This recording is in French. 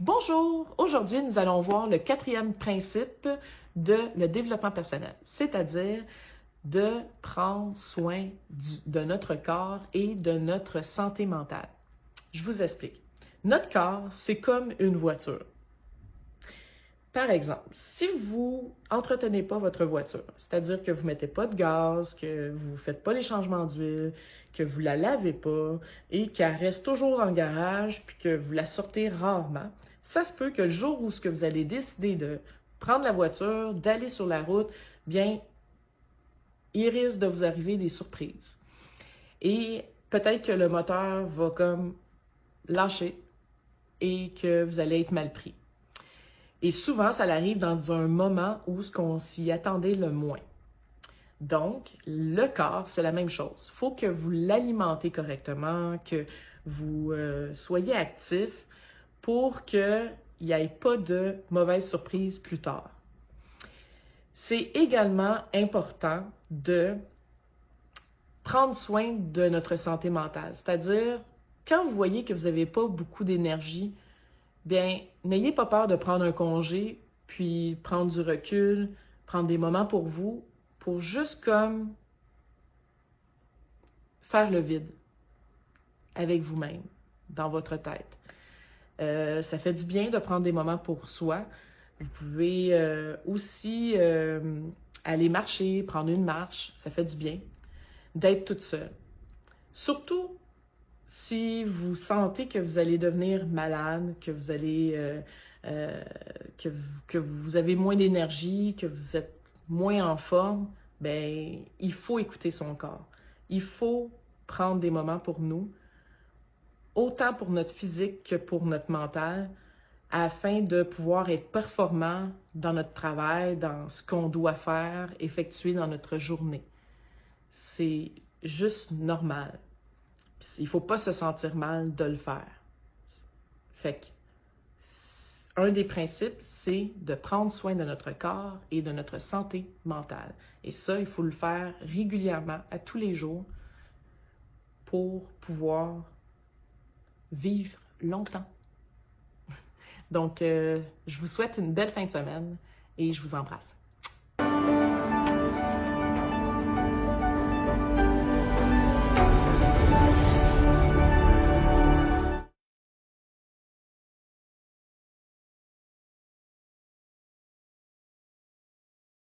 Bonjour! Aujourd'hui, nous allons voir le quatrième principe de le développement personnel, c'est-à-dire de prendre soin de notre corps et de notre santé mentale. Je vous explique. Notre corps, c'est comme une voiture. Par exemple, si vous entretenez pas votre voiture, c'est-à-dire que vous ne mettez pas de gaz, que vous ne faites pas les changements d'huile, que vous la lavez pas et qu'elle reste toujours dans le garage puis que vous la sortez rarement, ça se peut que le jour où ce que vous allez décider de prendre la voiture, d'aller sur la route, bien, il risque de vous arriver des surprises. Et peut-être que le moteur va comme lâcher et que vous allez être mal pris. Et souvent, ça arrive dans un moment où ce qu'on s'y attendait le moins. Donc, le corps, c'est la même chose. Il faut que vous l'alimentez correctement, que vous soyez actif pour qu'il n'y ait pas de mauvaises surprises plus tard. C'est également important de prendre soin de notre santé mentale. C'est-à-dire, quand vous voyez que vous n'avez pas beaucoup d'énergie, bien, n'ayez pas peur de prendre un congé, puis prendre du recul, prendre des moments pour juste comme faire le vide avec vous-même, dans votre tête. Ça fait du bien de prendre des moments pour soi. Vous pouvez aussi aller marcher, prendre une marche, ça fait du bien d'être toute seule. Surtout si vous sentez que vous allez devenir malade, que vous allez que vous avez moins d'énergie, que vous êtes moins en forme, ben il faut écouter son corps. Il faut prendre des moments pour nous, autant pour notre physique que pour notre mental, afin de pouvoir être performant dans notre travail, dans ce qu'on doit faire, effectuer dans notre journée. C'est juste normal. Il ne faut pas se sentir mal de le faire. Fait que, un des principes, c'est de prendre soin de notre corps et de notre santé mentale. Et ça, il faut le faire régulièrement, à tous les jours, pour pouvoir vivre longtemps. Donc, je vous souhaite une belle fin de semaine et je vous embrasse.